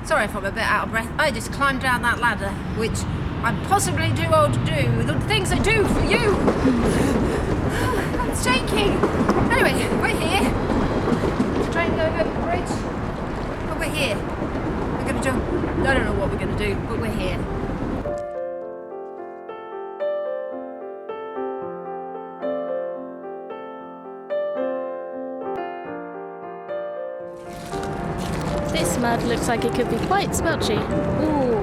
Sorry if I'm a bit out of breath. I just climbed down that ladder, which I'm possibly too old to do. The things I do for you. I'm shaking. Anyway, we're here. Train going over the bridge. But we're here. We're going to jump. I don't know what we're going to do, but we're here. This mud looks like it could be quite smudgy. Ooh,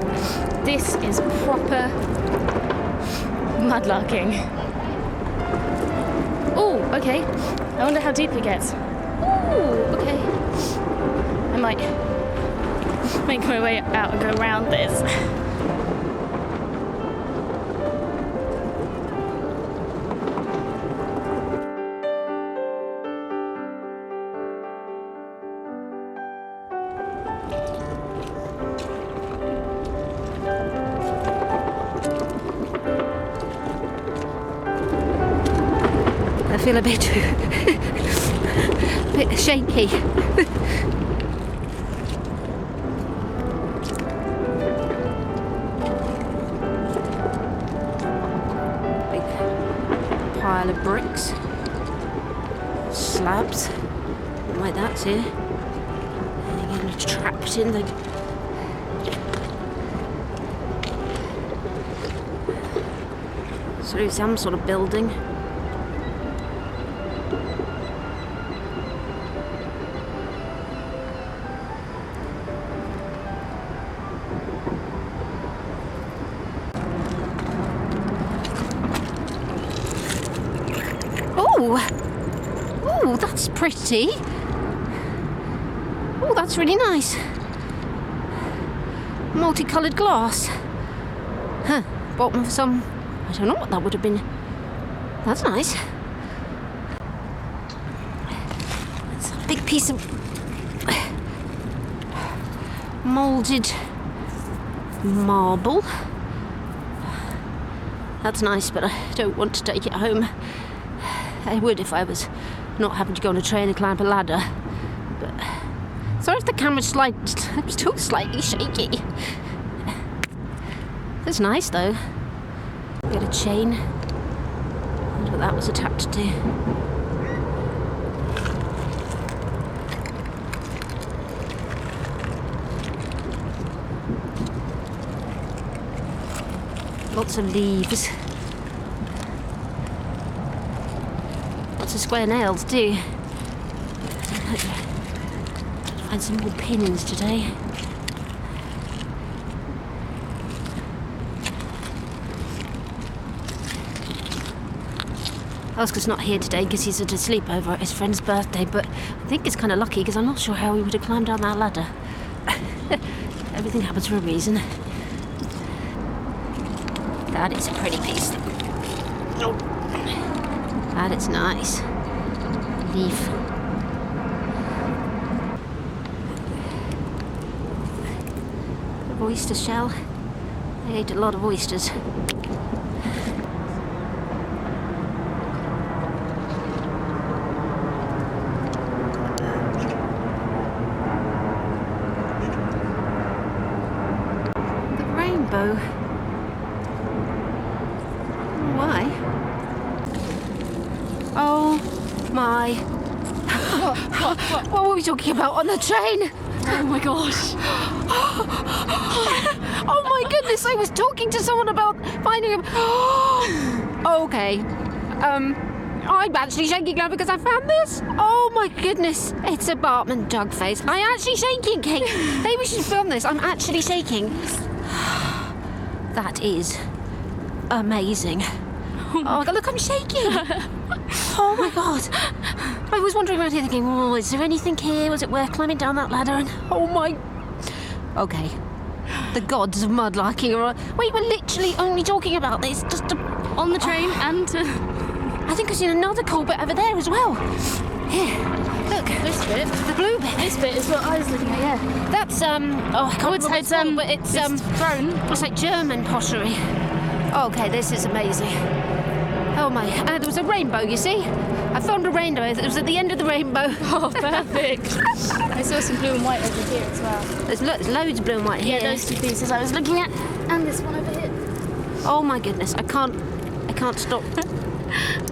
this is proper mudlarking. Ooh, okay. I wonder how deep it gets. Ooh, okay. I might make my way out and go around this. I feel a bit shaky. Big pile of bricks, slabs, like that's here. And again, trapped in the. So some sort of building. Oh, that's pretty. Oh, that's really nice. Multicoloured glass. Huh, bottom of some, I don't know what that would have been. That's nice. It's a big piece of moulded marble. That's nice, but I don't want to take it home. I would if I was not having to go on a train and climb a ladder. But sorry if the camera's I'm still slightly shaky. It's nice though. We had a chain. I wonder what that was attached to. Lots of leaves. Lots of square nails too. Find some more pins today. Oscar's not here today because he's at a sleepover at his friend's birthday, but I think it's kind of lucky because I'm not sure how he would have climbed down that ladder. Everything happens for a reason. That is a pretty piece. Oh. That is nice. Leaf. Oyster shell. I ate a lot of oysters. The rainbow. Why? Oh my. What were we talking about on the train? Oh my gosh. Oh my goodness, I was talking to someone about finding him. Okay. I'm actually shaking now because I found this. Oh my goodness. It's a Bartman dog face. I'm actually shaking, Kate. Maybe we should film this. I'm actually shaking. That is amazing. Oh my god, look, I'm shaking. Oh my god. I was wandering around here thinking, oh, is there anything here? Was it worth climbing down that ladder? And oh my. Okay. The gods of mudlarking are. We were literally only talking about this just on the train and. I think I've seen another cool bit over there as well. Here, look. This bit. The blue bit. This bit is what I was looking at, yeah. That's, I can't remember it's called, but it's throne. It's like German pottery. Okay, this is amazing. Oh my, there was a rainbow, you see? I found a rainbow. It was at the end of the rainbow. Oh, perfect. I saw some blue and white over here as well. There's loads of blue and white here. Yeah, those two pieces I was looking at, and this one over here. Oh my goodness, I can't stop.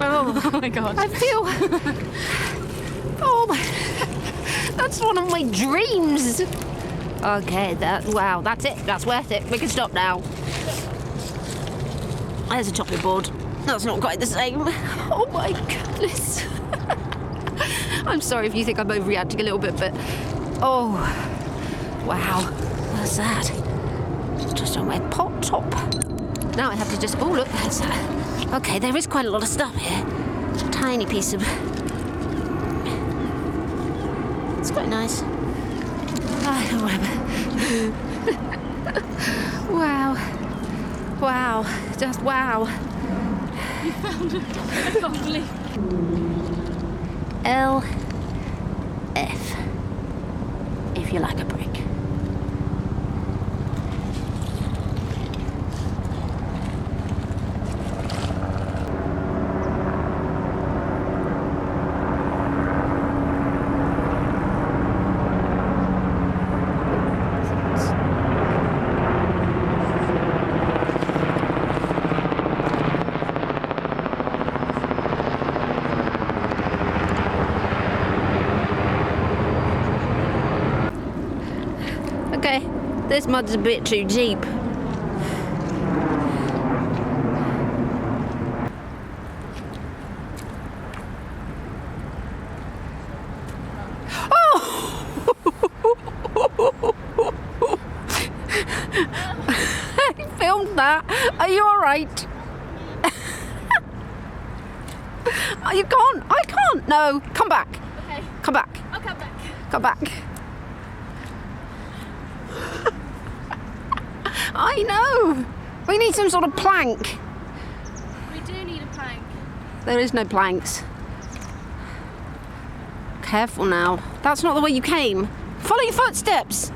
Oh my god. I feel. Oh my. That's one of my dreams. Okay, wow, that's it. That's worth it. We can stop now. There's a chopping board. That's not quite the same. Oh my goodness. I'm sorry if you think I'm overreacting a little bit, but oh wow, what's that? It's just on my pot top. Now I have to just, oh look, there's that. Okay, there is quite a lot of stuff here. Tiny piece of, it's quite nice. Wow. Wow, just wow. You found it. I can't believe. LF, if you like a break. Okay, this mud's a bit too deep. Oh! I filmed that. Are you alright? You can't. I can't. No, come back. Okay. Come back. I'll come back. Come back. I know. We need some sort of plank. We do need a plank. There is no planks. Careful now. That's not the way you came. Follow your footsteps.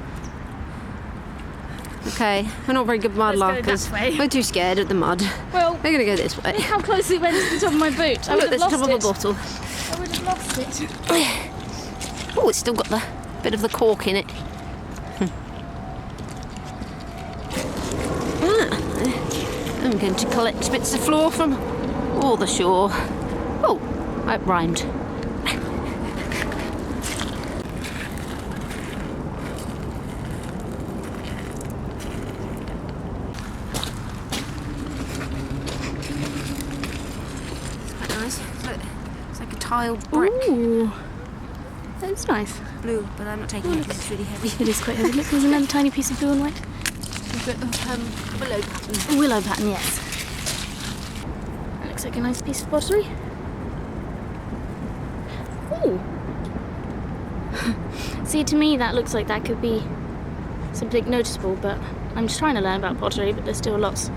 Okay, we're not very good Let's go mudlarkers. that way. We're too scared of the mud. Well, We're gonna go this way. look how close it went to the top of my boot. I Oh, would look, have there's the lost top of a it. bottle. I would have lost it. Oh, it's still got the bit of the cork in it. I'm going to collect bits of floor from all the shore. Oh, that rhymed. It's quite nice. It's like a tiled brick. Ooh. That's nice. Blue, but I'm not taking it because it's really heavy. It is quite heavy. Look, there's another tiny piece of blue and white. A bit of willow pattern. Willow pattern, yes. That looks like a nice piece of pottery. Ooh. See, to me, that looks like that could be something noticeable, but I'm just trying to learn about pottery, but there's still lots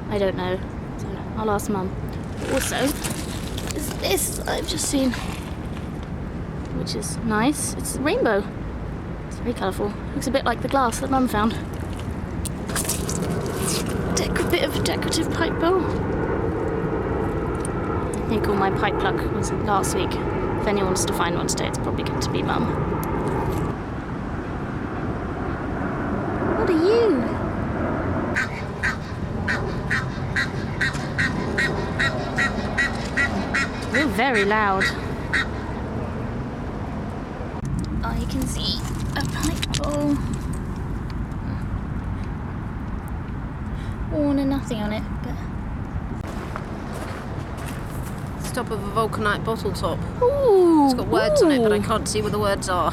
I don't know. So I'll ask Mum. Also, is this I've just seen, which is nice. It's a rainbow. It's very colourful. Looks a bit like the glass that Mum found. Bit of decorative pipe bowl. I think all my pipe pluck was last week. If anyone wants to find one today, it's probably going to be Mum. What are you? You're very loud. I can see a pipe bowl. Worn and nothing on it, but It's top of a vulcanite bottle top. ooh, It's got words on it, but I ooh. can't see what the words are.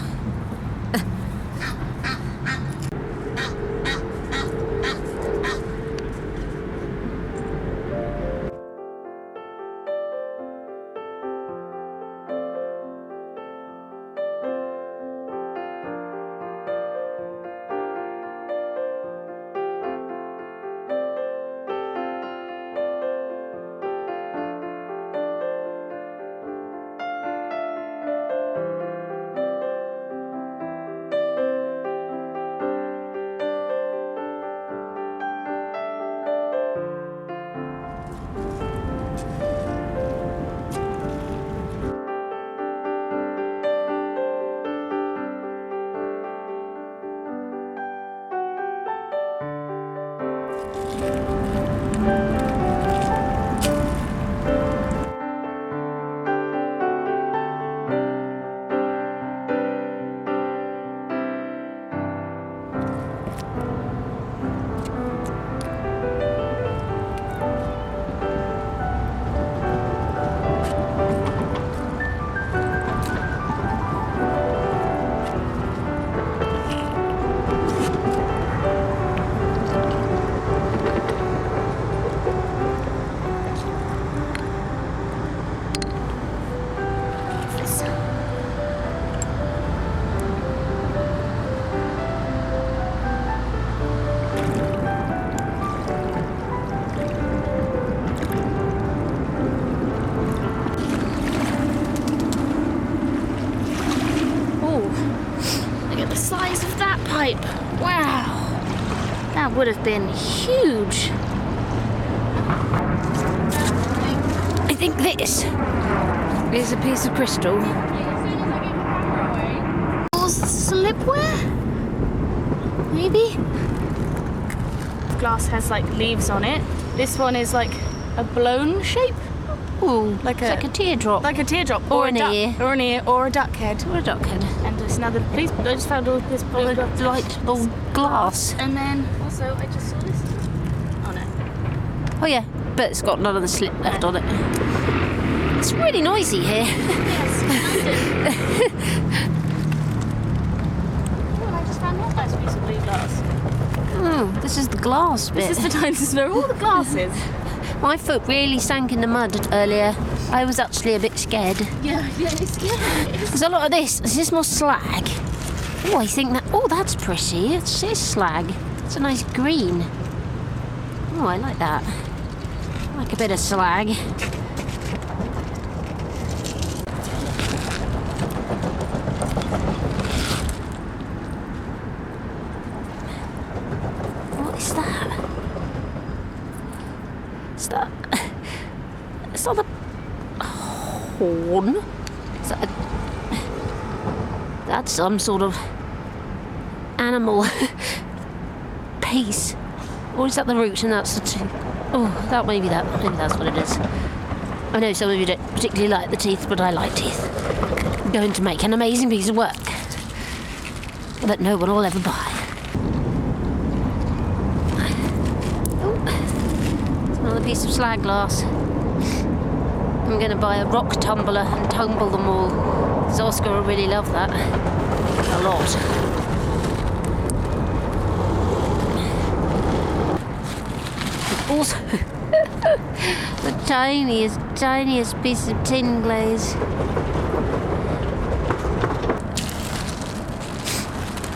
Wow, that would have been huge. I think this is a piece of crystal. Or slipware? Maybe? Glass has like leaves on it. This one is like a blown shape. Ooh, like a teardrop. Like a teardrop. Or an ear. Or an ear, or a duck head. Or a duck head. And there's another piece. I just found all this light bulb glass. And then also I just saw this on it. Oh yeah, but it's got none of the slip left on it. It's really noisy here. Yes, oh, and I just found another nice piece of blue glass. Oh, this is the glass bit. This is the time to smell all the glasses. My foot really sank in the mud earlier. I was actually a bit scared. Yeah, it's scary. There's a lot of this. Is this more slag? Oh, I think that... Oh, that's pretty. It's slag. It's a nice green. Oh, I like that. I like a bit of slag. What is that? It's not a horn. Is that that's some sort of animal piece. Or is that the root and that's the tooth? Oh, that maybe that's what it is. I know some of you don't particularly like the teeth, but I like teeth. I'm going to make an amazing piece of work that no one will ever buy. Another piece of slag glass. I'm going to buy a rock tumbler and tumble them all. Because Oscar will really love that. A lot. And also, the tiniest piece of tin glaze.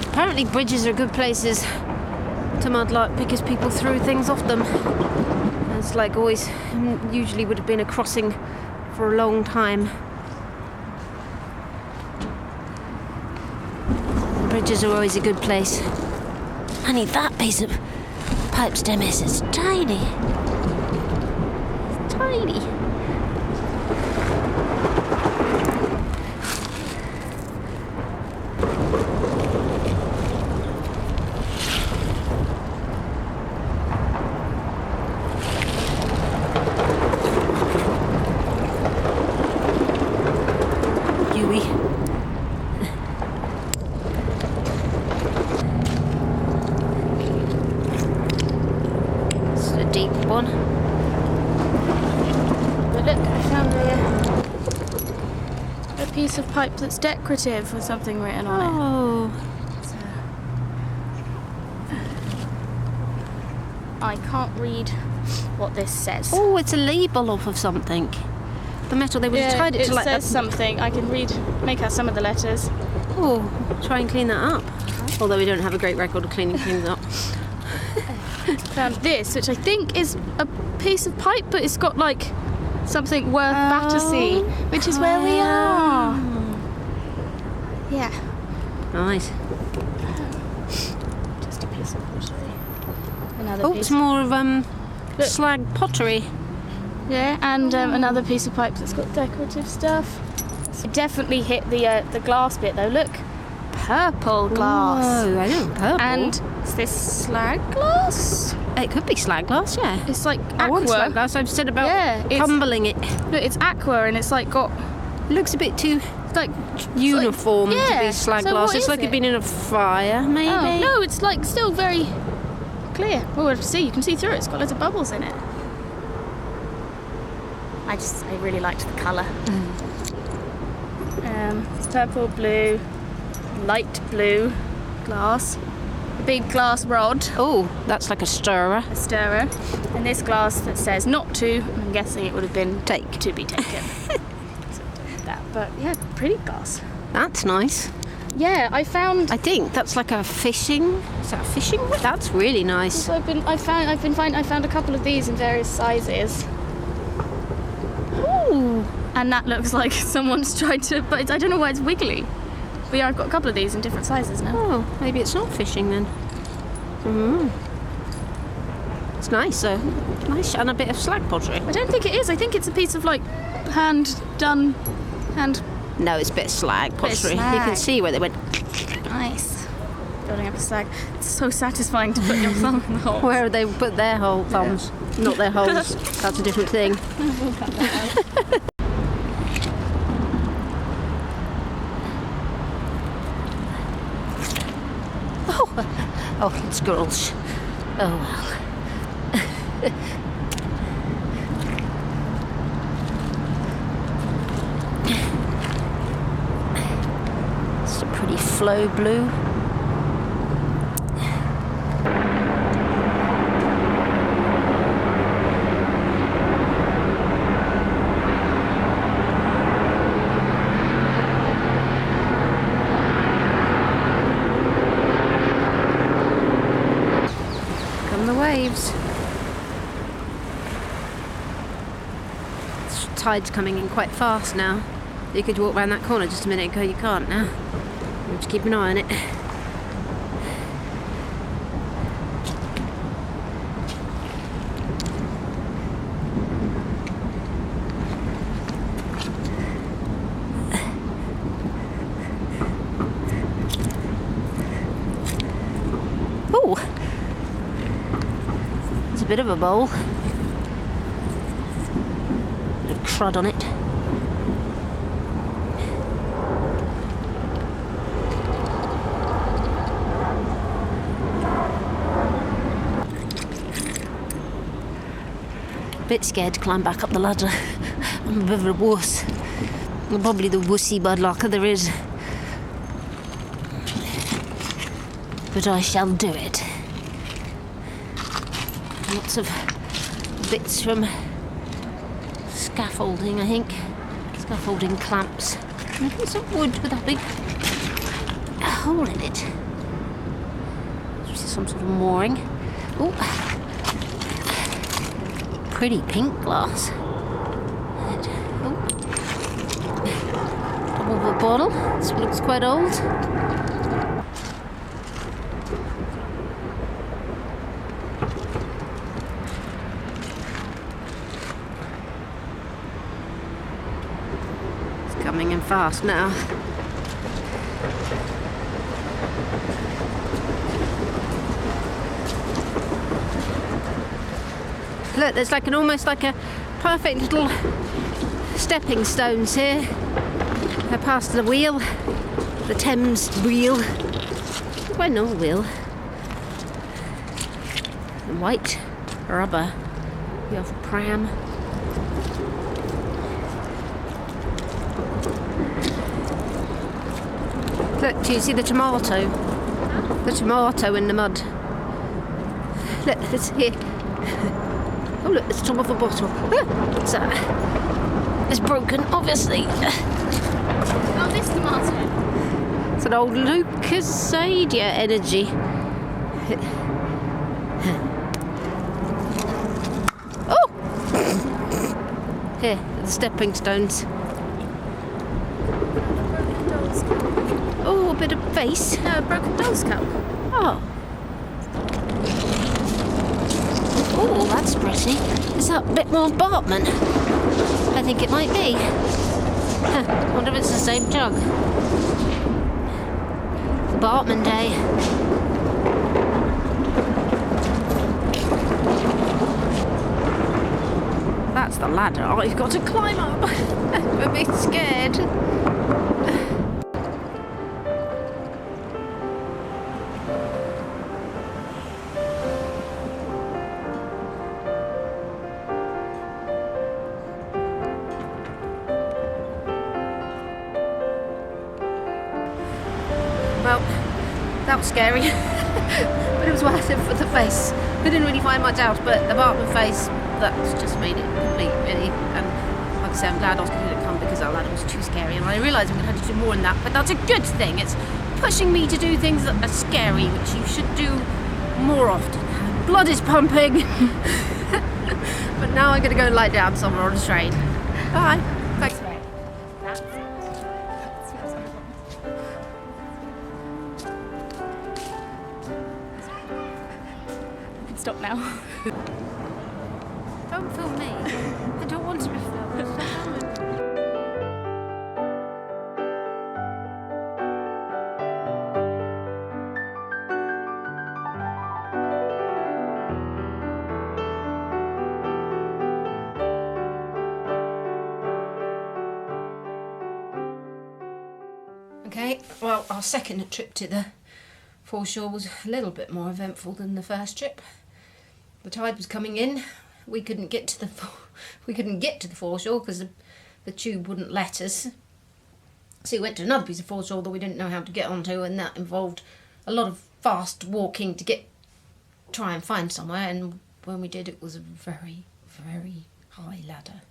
Apparently bridges are good places to mudlark because people threw things off them. It's like always, usually would have been a crossing for a long time. Bridges are always a good place. I need that piece of pipe stem is. It's tiny. It's tiny. Deep one. But look, I found a piece of pipe that's decorative with something written on it. Oh. I can't read what this says. Oh, it's a label off of something. The metal, they would have tied it to like says something. I can make out some of the letters. Oh, try and clean that up. Although we don't have a great record of cleaning things up. Found this, which I think is a piece of pipe, but it's got like something worth Battersea, which is where we are. Yeah. Nice. Just a piece of pottery. Another Oh, piece. it's more of slag pottery. Yeah, and another piece of pipe that's got decorative stuff. So definitely hit the glass bit though. Look. purple glass. Oh, I know, purple. And is this slag glass? It could be slag glass, yeah. It's like I want slag aqua. glass. I've said about it's- tumbling it. Look, it's aqua and it's like got It looks a bit too like uniform like- to yeah. be slag So glass. what It's is like it? it'd been in a fire, maybe. Oh, no, it's like still very clear. Oh, we'll see. You can see through it. It's got loads of bubbles in it. I really liked the colour. Purple, blue, light blue glass. A big glass rod, Oh, that's like a stirrer. a stirrer, and this glass that says not to. I'm guessing it would have been Take. to be taken. That, but yeah, pretty glass. That's nice. Yeah, I found. I think that's like a fishing. Is that a fishing rod? That's really nice. So I found a couple of these in various sizes. Ooh. And that looks like someone's tried to, but I don't know why it's wiggly. But yeah, I've got a couple of these in different sizes now. Oh, maybe it's not fishing then. It's nice though. Nice, and a bit of slag pottery. I don't think it is. I think it's a piece of like hand. No, it's a bit of slag Bit of pottery. You slag. can see where they went. Nice. Building up a slag. It's so satisfying to put your thumb in the hole. Where have they put their whole thumbs? Not their holes. That's a different thing. Oh, squirrels. Oh well. It's a pretty flow blue. The waves. Tide's coming in quite fast now. You could walk around that corner just a minute ago, you can't now. You have to keep an eye on it. Oh! It's a bit of a bowl. Bit of crud on it. Bit scared to climb back up the ladder. I'm a bit of a wuss. I'm probably the wussy mudlarker there is. But I shall do it. Lots of bits from scaffolding, I think. Scaffolding clamps. Maybe some wood with a big hole in it. This is some sort of mooring. Oh, pretty pink glass. Oh, top of a bottle. This looks quite old. Coming in fast now. Look, there's like almost like a perfect little stepping stones here. They're past the wheel, the Thames wheel. Quite an old wheel. And white rubber. The old pram. Look, do you see the tomato? The tomato in the mud. Look, it's here. Oh look, it's the top of a bottle. What's that? It's broken, obviously. Oh, this tomato. It's an old Lucasadia energy. Oh! Here, the stepping stones. Oh, a bit of face. No, a broken doll's cup. Oh. Oh, that's pretty. Is that a bit more Bartman? I think it might be. Wonder if it's the same jug. Bartman day. That's the ladder I've got to climb up. I'm a bit scared. Well, that was scary, but it was worth it for the face. I didn't really find much out, but the Bartman face, that's just made it complete, really. And like I say, I'm glad Oscar didn't come because that ladder was too scary, and I realised I'm going to have to do more than that, but that's a good thing. It's pushing me to do things that are scary, which you should do more often. Blood is pumping. But now I'm going to go lie down somewhere on a train. Bye. Thanks. Stop now. Don't film me. I don't want to be filmed. Okay, well, our second trip to the foreshore was a little bit more eventful than the first trip. The tide was coming in. We couldn't get to the foreshore because the tube wouldn't let us. So we went to another piece of foreshore that we didn't know how to get onto, and that involved a lot of fast walking to try and find somewhere. And when we did, it was a very, very high ladder.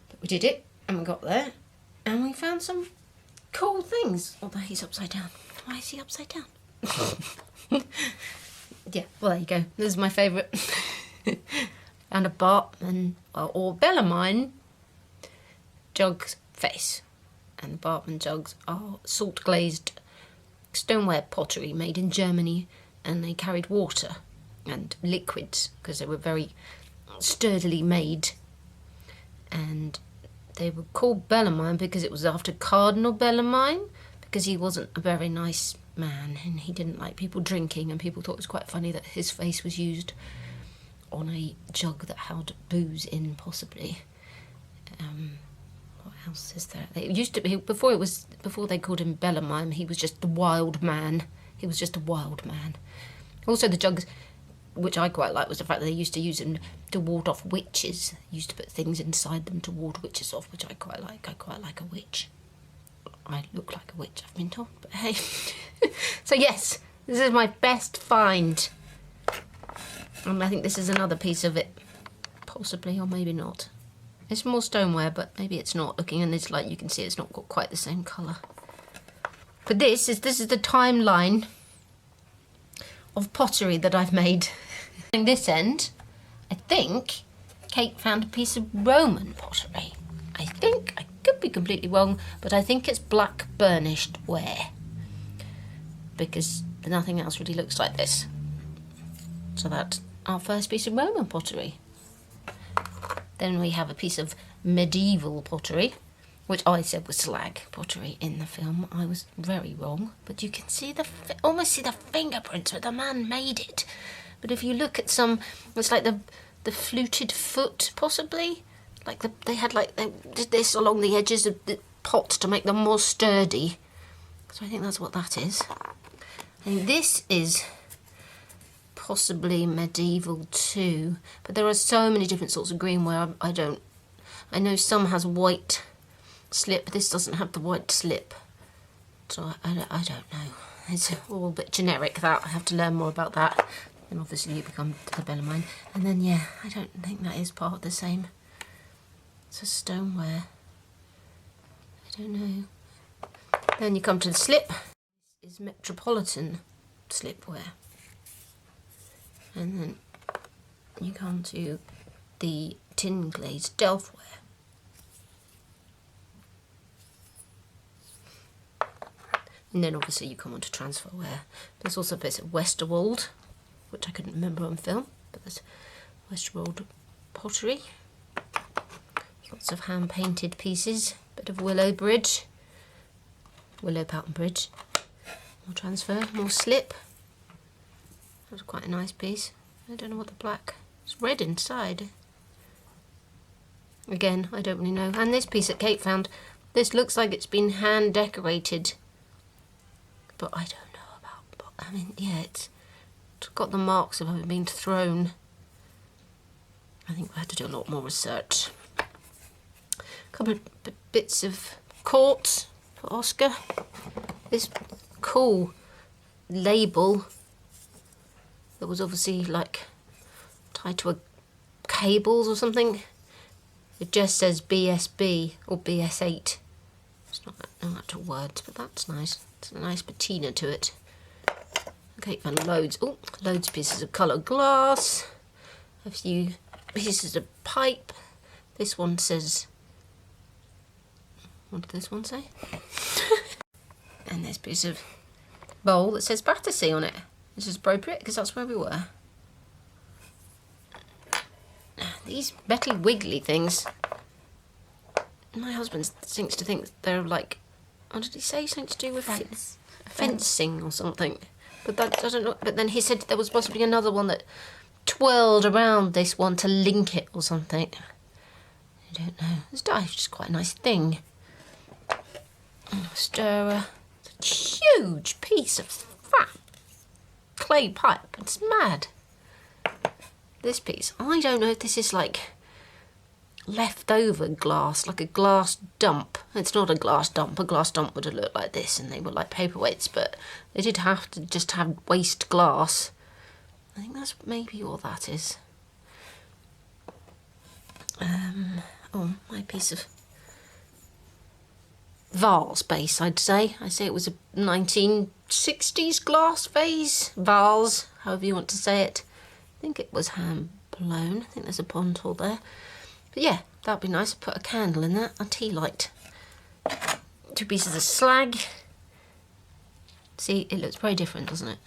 But we did it, and we got there, and we found some cool things. Although he's upside down. Why is he upside down? Yeah, well, there you go. This is my favourite. And a Bartman, or Bellarmine jug face. And the Bartman jugs are salt glazed stoneware pottery made in Germany, and they carried water and liquids because they were very sturdily made. And they were called Bellarmine because it was after Cardinal Bellarmine, because he wasn't a very nice man and he didn't like people drinking, and people thought it was quite funny that his face was used on a jug that held booze in, possibly. What else is there? It used to be, before they called him Bellarmine, he was just the wild man. He was just a wild man. Also, the jugs, which I quite like, was the fact that they used to use them to ward off witches. They used to put things inside them to ward witches off, which I quite like. I quite like a witch. I look like a witch, I've been told, but hey. So yes, this is my best find. And I think this is another piece of it. Possibly, or maybe not. It's more stoneware, but maybe it's not. Looking in this light, you can see it's not got quite the same colour. But this is the timeline of pottery that I've made. In this end, I think Kate found a piece of Roman pottery. I think, I could be completely wrong, but I think it's black burnished ware, because nothing else really looks like this. So that's our first piece of Roman pottery. Then we have a piece of medieval pottery, which I said was slag pottery in the film. I was very wrong, but you can see almost see the fingerprints where the man made it. But if you look at some, it's like the fluted foot, possibly. Like they did this along the edges of the pot to make them more sturdy. So I think that's what that is. I think this is possibly medieval too. But there are so many different sorts of greenware. I know some has white slip. This doesn't have the white slip. So I don't know. It's all a bit generic, that. I have to learn more about that. And obviously you become to the Bellarmine. And then, yeah, I don't think that is part of the same. It's a stoneware. I don't know. Then you come to the slip. This is Metropolitan slipware. And then you come to the tin glazed Delftware. And then obviously you come on to transferware. There's also a bit of Westerwald, which I couldn't remember on film, but there's Westerwald pottery. Lots of hand-painted pieces, bit of willow pattern bridge, More transfer, more slip. That was quite a nice piece. I don't know what the black... It's red inside. Again, I don't really know. And this piece that Kate found, this looks like it's been hand decorated. But I don't know about... I mean, yeah, it's got the marks of having been thrown. I think we have to do a lot more research. A couple of bits of quartz for Oscar. This cool label that was obviously like tied to a cables or something. It just says BSB or BS8. It's not no actual words, but that's nice. It's a nice patina to it. Okay, found loads of pieces of coloured glass. A few pieces of pipe. This one says... What did this one say? And this piece of bowl that says Battersea on it. This is appropriate because that's where we were. These Betty Wiggly things. My husband seems to think they're like, what did he say? Something to do with fencing or something. But that, I don't know. But then he said there was possibly another one that twirled around this one to link it or something. I don't know. It's just quite a nice thing. Stirrer. It's a huge piece of fat clay pipe. It's mad. This piece, I don't know if this is like leftover glass, like a glass dump. It's not a glass dump. A glass dump would have looked like this and they were like paperweights, but they did have to just have waste glass. I think that's maybe what that is. Oh, my piece of vase base, I'd say. I say it was a 1960s glass vase, however you want to say it. I think it was hand blown. I think there's a pontour there. But yeah, that'd be nice to put a candle in that, a tea light. 2 pieces of slag. See, it looks very different, doesn't it?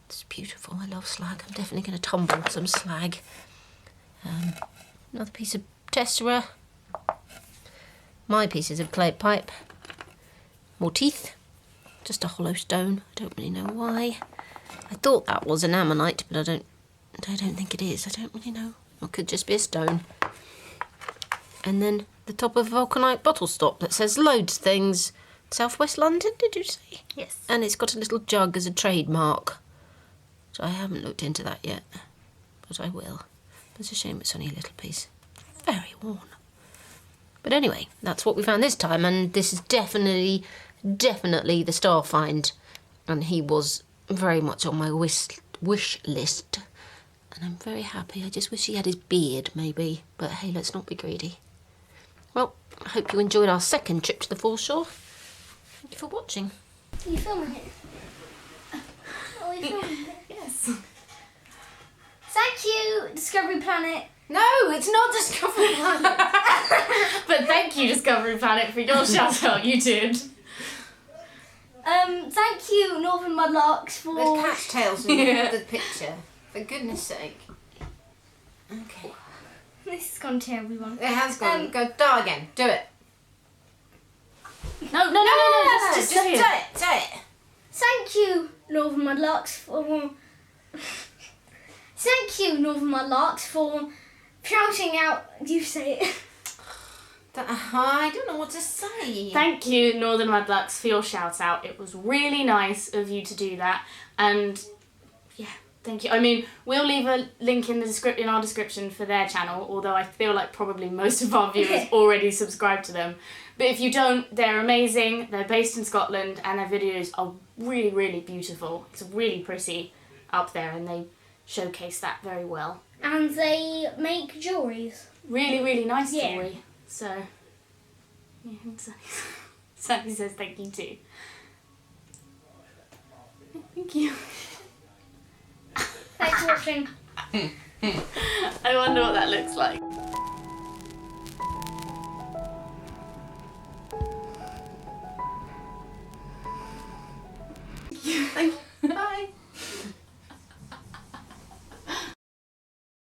It's beautiful. I love slag. I'm definitely going to tumble some slag. Another piece of tessera. My pieces of clay pipe. More teeth. Just a hollow stone. I don't really know why. I thought that was an ammonite, but I don't think it is. I don't really know. It could just be a stone. And then the top of a vulcanite bottle stop that says loads of things. Southwest London, did you say? Yes. And it's got a little jug as a trademark. So I haven't looked into that yet, but I will. It's a shame it's only a little piece. Very worn. But anyway, that's what we found this time, and this is definitely the star find. And he was very much on my wish list. And I'm very happy. I just wish he had his beard, maybe. But hey, let's not be greedy. Well, I hope you enjoyed our second trip to the foreshore. Thank you for watching. Are you filming it? Are we filming it? Yes. Thank you, Discovery Planet. No, it's not Discovery Planet. But thank you, Discovery Planet, for your shout out, you did. Thank you, Northern Mudlarks, for... There's cat's tails in the picture. For goodness sake. Okay. This has gone terribly wrong. It has gone. Go die again. Do it. No, just say it. Say it. Thank you, Northern Mudlarks, for... Thank you, Northern Mudlarks, for shouting out... You say it. I don't know what to say. Thank you, Northern Mudlarks, for your shout out. It was really nice of you to do that. And yeah, thank you. I mean, we'll leave a link in our description for their channel, although I feel like probably most of our viewers already subscribe to them. But if you don't, they're amazing. They're based in Scotland and their videos are really, really beautiful. It's really pretty up there and they showcase that very well. And they make jewelries. Really, really nice Yeah. jewelry. So, yeah, Sunny says thank you too. Thank you. Thanks for watching. I wonder what that looks like.